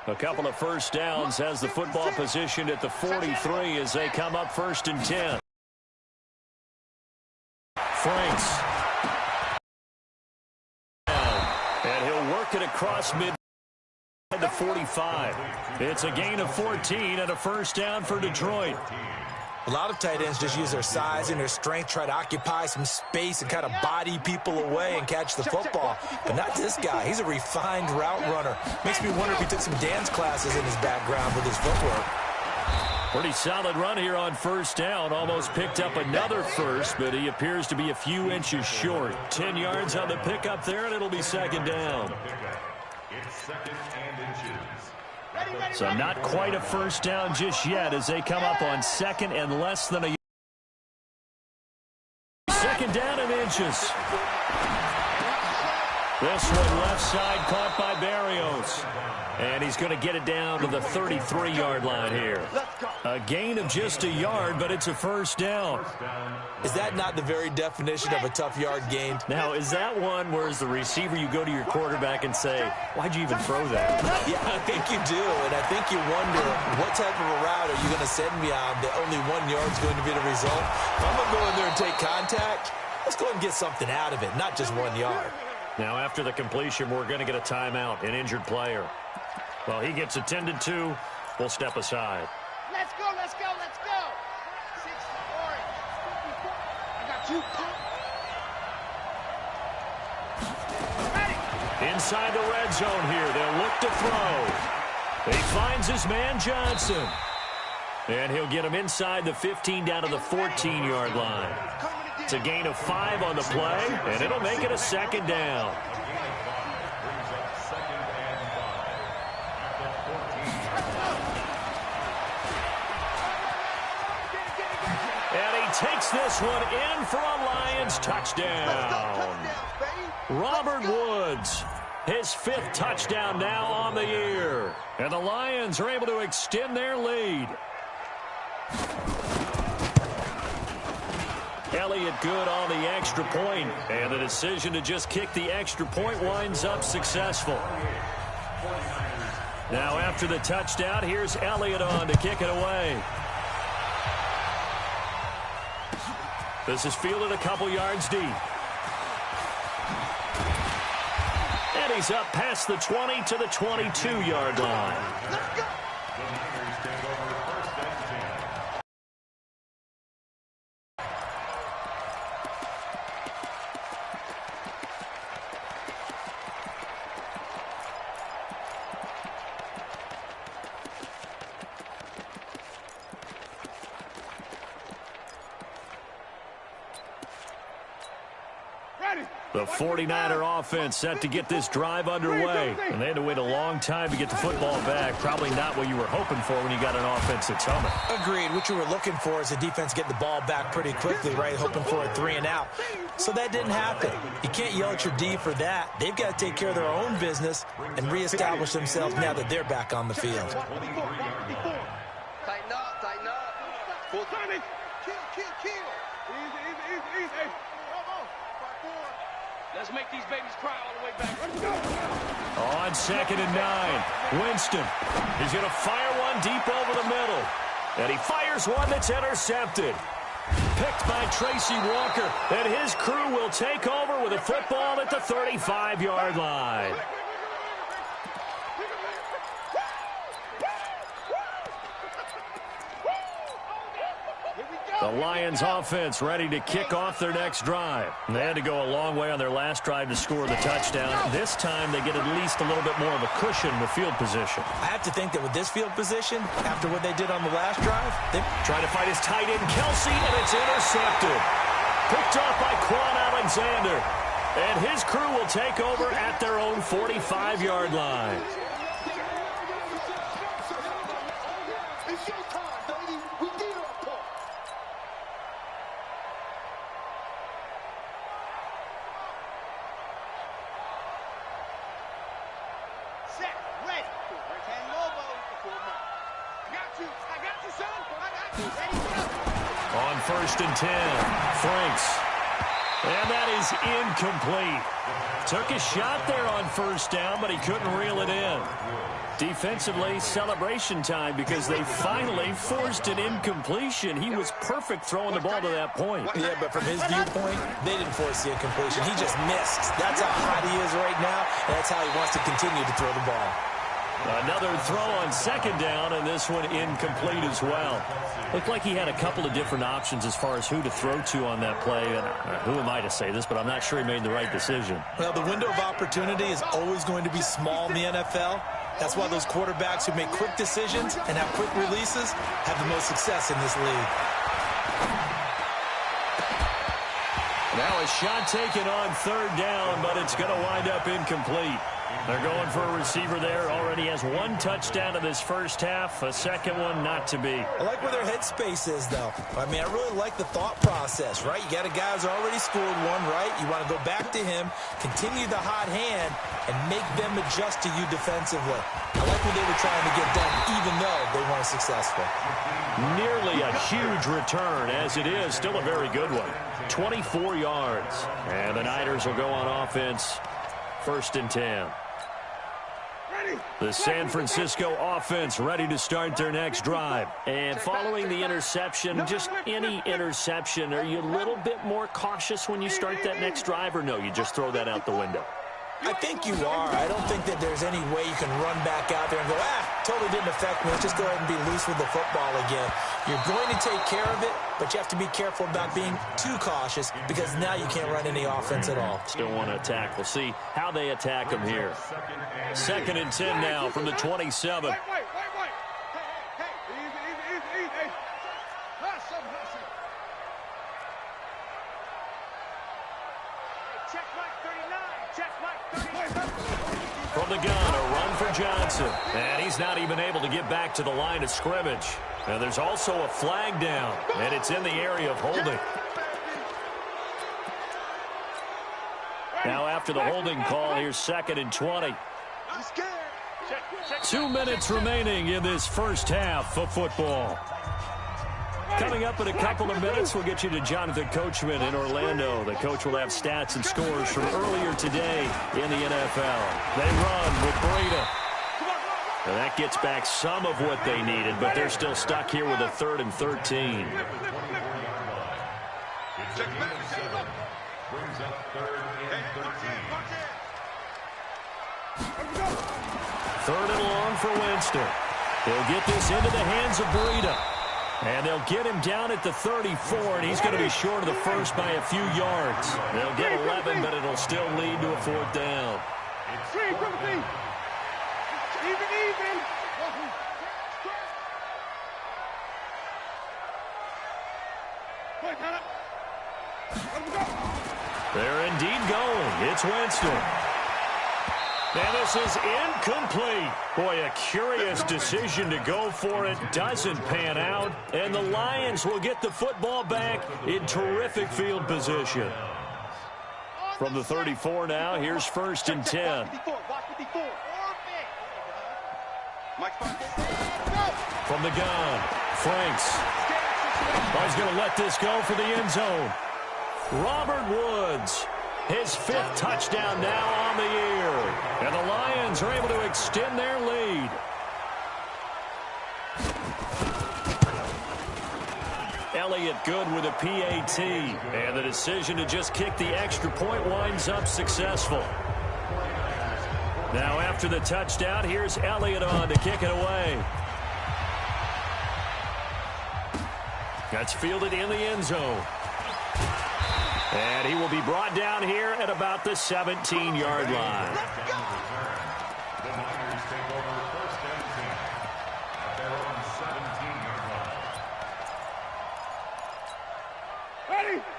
A couple of first downs has the football positioned at the 43 as they come up 1st and 10. Franks. And he'll work it across mid the 45. It's a gain of 14 and a first down for Detroit. A lot of tight ends just use their size and their strength, try to occupy some space and kind of body people away and catch the football. But not this guy. He's a refined route runner. Makes me wonder if he took some dance classes in his background with his footwork. Pretty solid run here on first down. Almost picked up another first, but he appears to be a few inches short. 10 yards on the pickup there, and it'll be 2nd down. So not quite a first down just yet as they come up on 2nd and less than a yard. 2nd down and inches. This one left side caught by Barrios. And he's going to get it down to the 33-yard line here. A gain of just a yard, but it's a first down. Is that not the very definition of a tough yard gain? Now, is that one where as the receiver you go to your quarterback and say, why'd you even throw that? Yeah, I think you do. And I think you wonder, what type of a route are you going to send me on that only 1 yard's going to be the result? If I'm going to go in there and take contact, let's go and get something out of it, not just 1 yard. Now, after the completion, we're going to get a timeout, an injured player. Well, he gets attended to. We'll step aside. Let's go, let's go, let's go. 6 orange. I got you. Ready. Inside the red zone here. They'll look to throw. He finds his man Johnson. And he'll get him inside the 15 down to the 14-yard line. It's a gain of 5 on the play, and it'll make it a 2nd down. Takes this one in for a Lions touchdown. Robert Woods, his 5th touchdown now on the year. And the Lions are able to extend their lead. Elliott good on the extra point, and the decision to just kick the extra point winds up successful. Now after the touchdown, here's Elliott on to kick it away. This is fielded a couple yards deep. And he's up past the 20 to the 22-yard line. The 49er offense set to get this drive underway. And they had to wait a long time to get the football back. Probably not what you were hoping for when you got an offense that's humming. Agreed. What you were looking for is the defense getting the ball back pretty quickly, right? Hoping for a 3 and out. So that didn't happen. You can't yell at your D for that. They've got to take care of their own business and reestablish themselves now that they're back on the field. Tighten up, tighten up. Full time. Kill. Easy. Let's make these babies cry all the way back. Let's go. On 2nd and 9, Winston. He's going to fire one deep over the middle. And he fires one that's intercepted. Picked by Tracy Walker. And his crew will take over with a football at the 35-yard line. The Lions offense ready to kick off their next drive. And they had to go a long way on their last drive to score the touchdown. This time they get at least a little bit more of a cushion with field position. I have to think that with this field position, after what they did on the last drive, they trying to fight his tight end, Kelsey, and it's intercepted. Picked off by Quan Alexander. And his crew will take over at their own 45-yard line. On 1st and 10, Franks. And that is incomplete. Took a shot there on first down, but he couldn't reel it in. Defensively, celebration time because they finally forced an incompletion. He was perfect throwing the ball to that point. Yeah, but from his viewpoint, they didn't force the incompletion. He just missed. That's how hot he is right now, and that's how he wants to continue to throw the ball. Another throw on second down, and this one incomplete as well. Looked like he had a couple of different options as far as who to throw to on that play. And who am I to say this, but I'm not sure he made the right decision. Well, the window of opportunity is always going to be small in the NFL. That's why those quarterbacks who make quick decisions and have quick releases have the most success in this league. Now a shot taken on third down, but it's going to wind up incomplete. They're going for a receiver there. Already has one touchdown in this first half. A second one not to be. I like where their headspace is, though. I mean, I really like the thought process, right? You got a guy who's already scored one, right? You want to go back to him, continue the hot hand, and make them adjust to you defensively. I like what they were trying to get done, even though they weren't successful. Nearly a huge return, as it is. Still a very good one. 24 yards. And the Niners will go on offense. 1st and 10. The San Francisco offense ready to start their next drive. And following the interception, just any interception, are you a little bit more cautious when you start that next drive, or no, you just throw that out the window? I think you are. I don't think that there's any way you can run back out there and go, totally didn't affect me. Let's just go ahead and be loose with the football again. You're going to take care of it, but you have to be careful about being too cautious because now you can't run any offense at all. Still want to attack. We'll see how they attack him here. 2nd and 10 now from the 27. Wait. Hey, easy. Hustle. Check Mike 39. Check Mike 39. From the gun, a run for Johnson. And he's not even able to get back to the line of scrimmage. And there's also a flag down, and it's in the area of holding. Now after the holding call, here's 2nd and 20. 2 minutes remaining in this first half of football. Coming up in a couple of minutes, we'll get you to Jonathan Coachman in Orlando. The coach will have stats and scores from earlier today in the NFL. They run with Breida. And that gets back some of what they needed, but they're still stuck here with a 3rd and 13. Third and long for Winston. He'll get this into the hands of Breida. And they'll get him down at the 34, and he's going to be short of the first by a few yards. They'll get 11, but it'll still lead to a 4th down. Even. They're indeed going. It's Winston. And this is incomplete. Boy, a curious decision to go for it. Doesn't pan out. And the Lions will get the football back in terrific field position. From the 34 now, here's 1st and 10. From the gun, Franks. Oh, he's going to let this go for the end zone. Robert Woods. His 5th touchdown now on the year. And the Lions are able to extend their lead. Elliott good with a PAT. And the decision to just kick the extra point winds up successful. Now after the touchdown, here's Elliott on to kick it away. That's fielded in the end zone. And he will be brought down here at about the 17-yard line.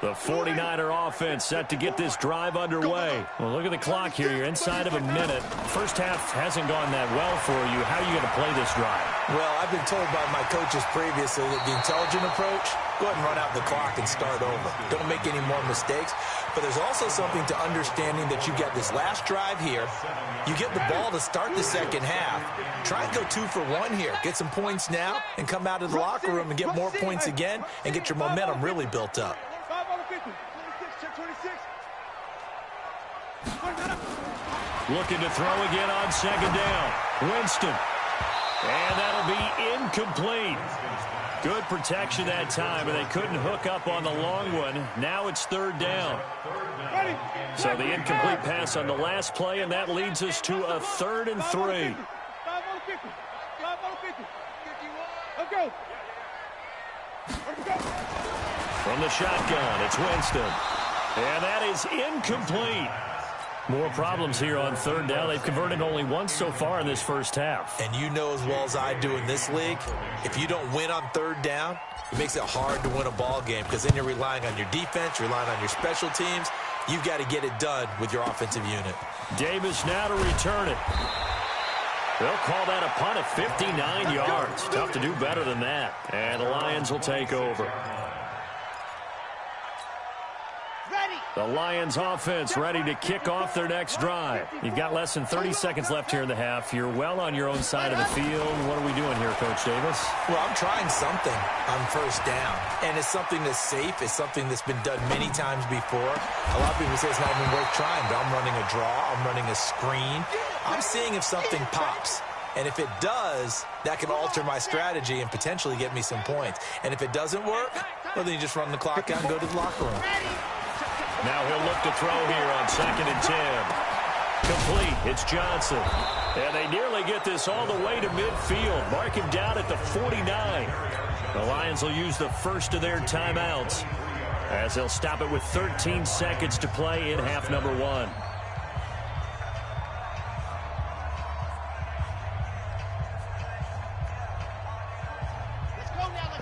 The 49er offense set to get this drive underway. Well, look at the clock here. You're inside of a minute. First half hasn't gone that well for you. How are you going to play this drive? Well, I've been told by my coaches previously that the intelligent approach, go ahead and run out the clock and start over. Don't make any more mistakes. But there's also something to understanding that you get this last drive here. You get the ball to start the second half. Try and go 2 for 1 here. Get some points now and come out of the locker room and get more points again and get your momentum really built up. 26, check 26. Looking to throw again on second down. Winston. And that'll be incomplete. Good protection that time, and they couldn't hook up on the long one. Now it's third down. So the incomplete pass on the last play, and that leads us to a 3rd and 3. From the shotgun, it's Winston. And that is incomplete. More problems here on third down. They've converted only once so far in this first half. And you know as well as I do in this league, if you don't win on third down, it makes it hard to win a ball game because then you're relying on your defense, you're relying on your special teams. You've got to get it done with your offensive unit. Davis now to return it. They'll call that a punt at 59 yards. Tough to do better than that. And the Lions will take over. The Lions offense ready to kick off their next drive. You've got less than 30 seconds left here in the half. You're well on your own side of the field. What are we doing here, Coach Davis? Well, I'm trying something on first down. And it's something that's safe. It's something that's been done many times before. A lot of people say it's not even worth trying, but I'm running a draw. I'm running a screen. I'm seeing if something pops. And if it does, that can alter my strategy and potentially get me some points. And if it doesn't work, well, then you just run the clock out and go to the locker room. Now he'll look to throw here on 2nd and 10. Complete. It's Johnson. And they nearly get this all the way to midfield. Mark him down at the 49. The Lions will use the first of their timeouts as they'll stop it with 13 seconds to play in half number 1.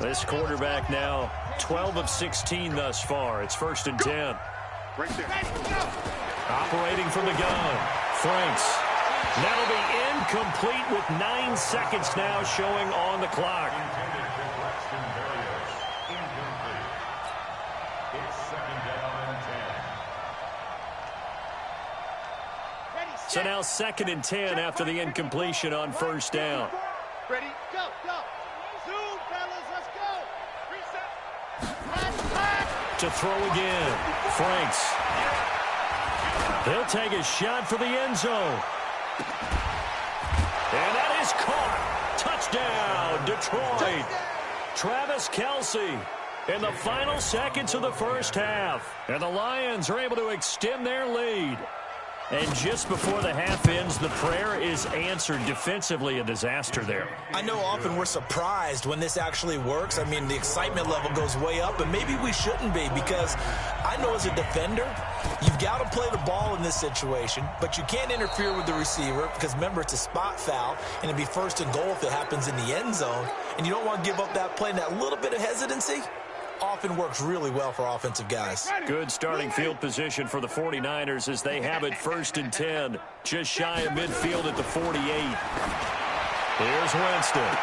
This quarterback now 12 of 16 thus far. It's 1st and 10. Right there. Operating from the gun. Franks. That'll be incomplete with 9 seconds now showing on the clock. So now 2nd and 10 after the incompletion on first down. Ready? Go, go. Zoom, fellas, let's go. Reset. To throw again. Franks. He'll take a shot for the end zone. And that is caught. Touchdown, Detroit. Travis Kelce in the final seconds of the first half. And the Lions are able to extend their lead. And just before the half ends, the prayer is answered. Defensively, a disaster there. I know often we're surprised when this actually works. I mean, the excitement level goes way up, and maybe we shouldn't be because I know as a defender, you've got to play the ball in this situation, but you can't interfere with the receiver because, remember, it's a spot foul, and it'd be 1st and goal if it happens in the end zone, and you don't want to give up that play. And that little bit of hesitancy often works really well for offensive guys. Good starting field position for the 49ers as they have it 1st and 10. Just shy of midfield at the 48. Here's Winston.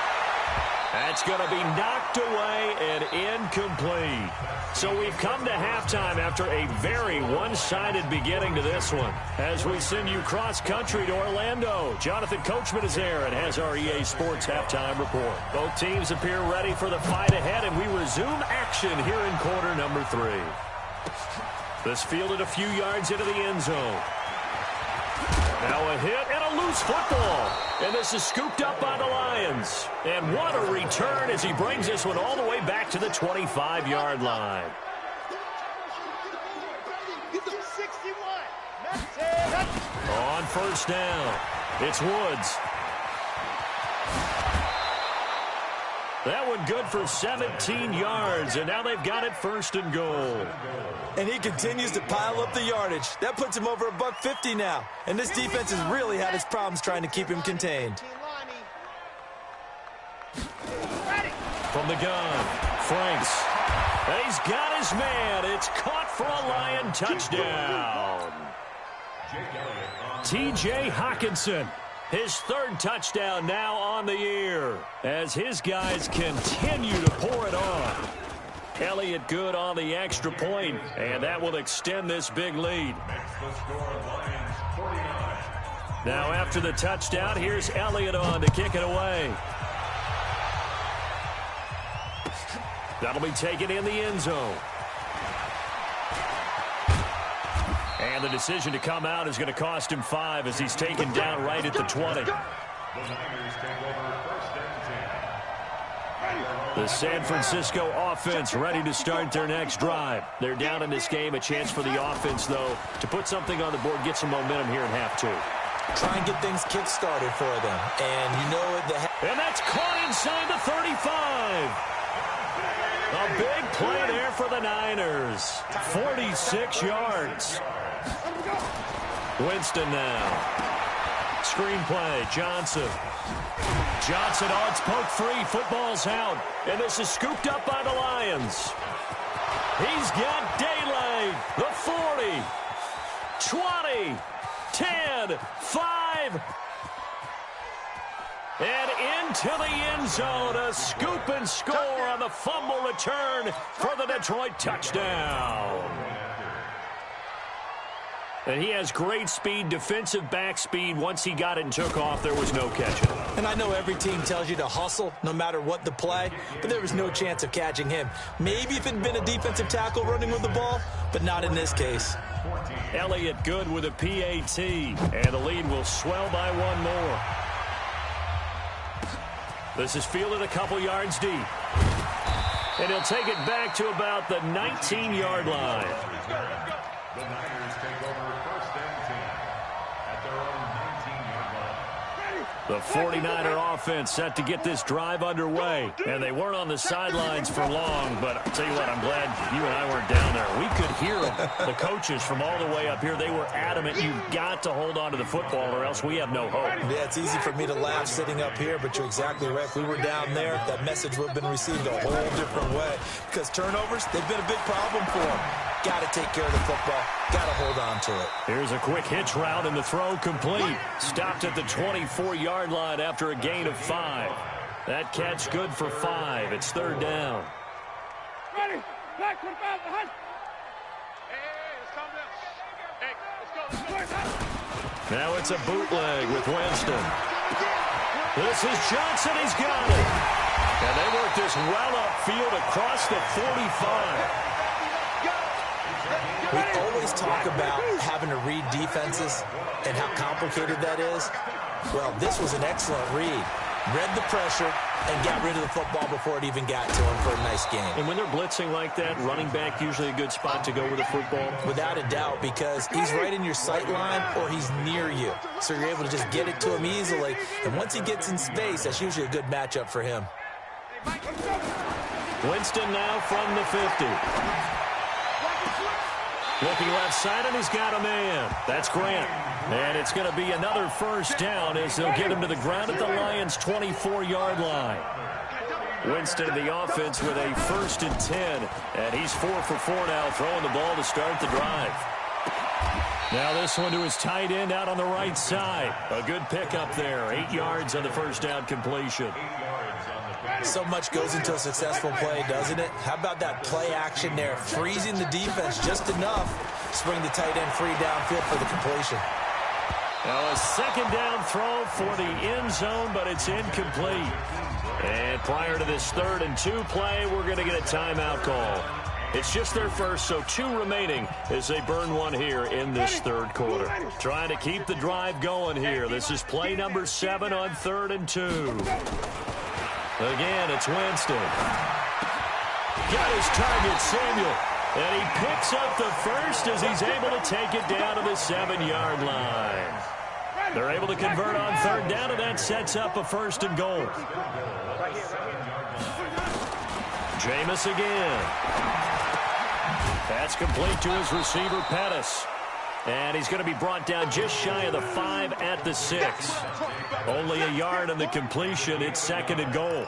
That's going to be knocked away and incomplete. So we've come to halftime after a very one-sided beginning to this one. As we send you cross-country to Orlando, Jonathan Coachman is there and has our EA Sports halftime report. Both teams appear ready for the fight ahead, and we resume action here in quarter number 3. This fielded a few yards into the end zone. Now a hit and a loose football. And this is scooped up by the Lions. And what a return as he brings this one all the way back to the 25-yard line. On first down, it's Woods. That one good for 17 yards, and now they've got it 1st and goal. And he continues to pile up the yardage. That puts him over $150 now. And this defense has really had its problems trying to keep him contained. From the gun, Franks. And he's got his man. It's caught for a Lion touchdown. T.J. Hockenson. His 3rd touchdown now on the year as his guys continue to pour it on. Elliott good on the extra point, and that will extend this big lead. Now after the touchdown, here's Elliott on to kick it away. That'll be taken in the end zone. And And the decision to come out is going to cost him 5 as he's taken down right at the 20. The San Francisco offense ready to start their next drive. They're down in this game. A chance for the offense, though, to put something on the board, get some momentum here in half 2. Try and get things kick-started for them. And you know it. And that's caught inside the 35. A big play there for the Niners. 46 yards. Winston now. Screen play, Johnson. Johnson on its poke free. Football's out. And this is scooped up by the Lions. He's got daylight. The 40. 20. 10. 5. And into the end zone. A scoop and score on the fumble return for the Detroit touchdown. And he has great speed, defensive back speed. Once he got it and took off, there was no catching. And I know every team tells you to hustle no matter what the play, but there was no chance of catching him. Maybe if it had been a defensive tackle running with the ball, but not in this case. Elliott good with a PAT, and the lead will swell by 1 more. This is fielded a couple yards deep. And he'll take it back to about the 19-yard line. The Niners take over 1st and 10 at their own 19-yard line. The 49er offense set to get this drive underway. And they weren't on the sidelines for long, but I'll tell you what, I'm glad you and I weren't down there. We could hear them, the coaches from all the way up here. They were adamant, you've got to hold on to the football or else we have no hope. Yeah, it's easy for me to laugh sitting up here, but you're exactly right. If we were down there, that message would have been received a whole different way. Because turnovers, they've been a big problem for them. Got to take care of the football. Got to hold on to it. Here's a quick hitch route and the throw complete. Stopped at the 24-yard line after a gain of 5. That catch good for 5. It's 3rd down. Ready? Back, put it back, behind. Hey, let's calm down. Hey, let's go. Now it's a bootleg with Winston. This is Johnson. He's got it. And they work this well upfield across the 45. We always talk about having to read defenses and how complicated that is. Well, this was an excellent read. Read the pressure and got rid of the football before it even got to him for a nice game. And when they're blitzing like that, running back usually a good spot to go with the football? Without a doubt, because he's right in your sight line or he's near you. So you're able to just get it to him easily. And once he gets in space, that's usually a good matchup for him. Winston now from the 50. Looking left side, and he's got a man. That's Grant. And it's going to be another 1st down as they'll get him to the ground at the Lions' 24-yard line. Winston in the offense with a 1st and 10. And he's 4 for 4 now, throwing the ball to start the drive. Now this one to his tight end out on the right side. A good pickup there. 8 yards on the 1st down completion. So much goes into a successful play, doesn't it? How about that play action there? Freezing the defense just enough to bring the tight end free downfield for the completion. Now a 2nd down throw for the end zone, but it's incomplete. And prior to this 3rd and 2 play, we're going to get a timeout call. It's just their first, so 2 remaining as they burn one here in this 3rd quarter. Trying to keep the drive going here. This is play number 7 on 3rd and 2. Again, it's Winston. Got his target, Samuel. And he picks up the 1st as he's able to take it down to the 7-yard line. They're able to convert on 3rd down, and that sets up a 1st and goal. Jameis again. That's complete to his receiver, Pettis. And he's going to be brought down just shy of the 5 at the 6. Only a yard on the completion. It's 2nd and goal.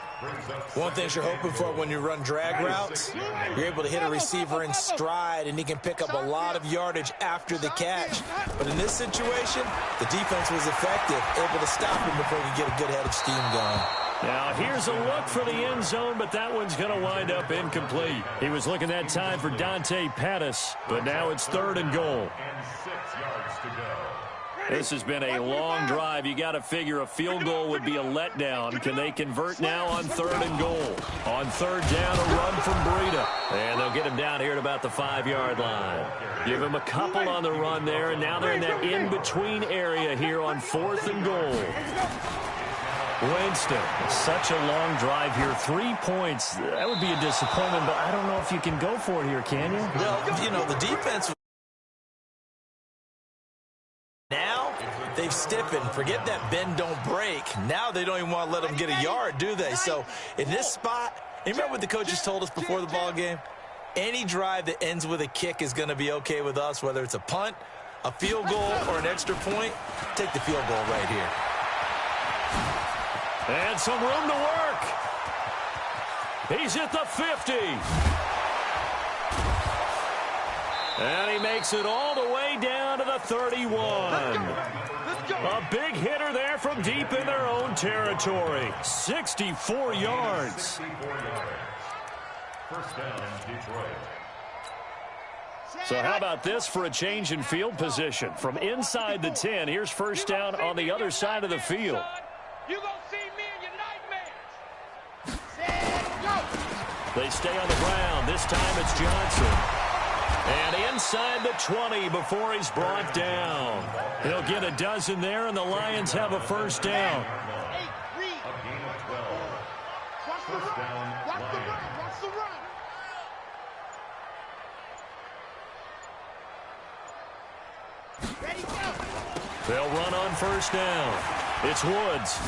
One thing you're hoping for when you run drag routes, you're able to hit a receiver in stride, and he can pick up a lot of yardage after the catch. But in this situation, the defense was effective, able to stop him before he could get a good head of steam going. Now, here's a look for the end zone, but that one's going to wind up incomplete. He was looking that time for Dante Pettis, but now it's 3rd and goal. And 6 yards to go. This has been a long drive. You got to figure a field goal would be a letdown. Can they convert now on 3rd and goal? On 3rd down, a run from Breida. And they'll get him down here at about the 5-yard line. Give him a couple on the run there, and now they're in that in-between area here on 4th and goal. Winston, such a long drive here. 3 points. That would be a disappointment, but I don't know if you can go for it here, can you? Well, you know, the defense... Now, they've stiffened. Forget that bend, don't break. Now they don't even want to let them get a yard, do they? So, in this spot, you remember what the coaches told us before the ball game? Any drive that ends with a kick is going to be okay with us, whether it's a punt, a field goal, or an extra point. Take the field goal right here. And some room to work. He's at the 50. And he makes it all the way down to the 31. A big hitter there from deep in their own territory. 64 yards. First down, Detroit. So how about this for a change in field position? From inside the 10, here's first down on the other side of the field. You gonna see me in your nightmares. They stay on the ground. This time it's Johnson. And inside the 20 before he's brought down. He'll get a dozen there, and the Lions have a first down. A gain of 12. First down, Lions. Watch the run. Ready, go. They'll run on first down. It's Woods.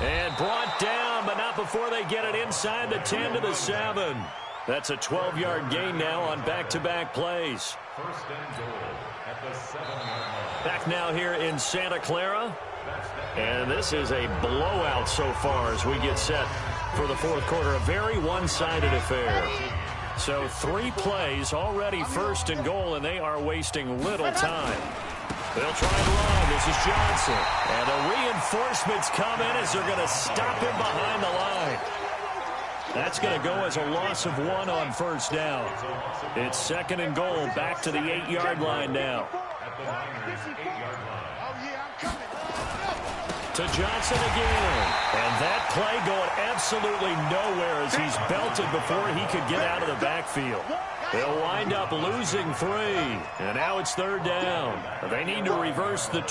And brought down, but not before they get it inside the 10 to the 7. That's a 12-yard gain now on back-to-back plays. First and goal at the 7-yard line. Back now here in Santa Clara. And this is a blowout so far as we get set for the fourth quarter. A very one-sided affair. So 3 plays, already first and goal, and they are wasting little time. They'll try and run. This is Johnson. And the reinforcements come in as they're going to stop him behind the line. That's going to go as a loss of 1 on first down. It's 2nd and goal, back to the 8-yard line now. At the Niners' 8-yard line. Oh, yeah, I'm coming. To Johnson again. And that play going absolutely nowhere as he's belted before he could get out of the backfield. They'll wind up losing 3. And now it's 3rd down. They need to reverse the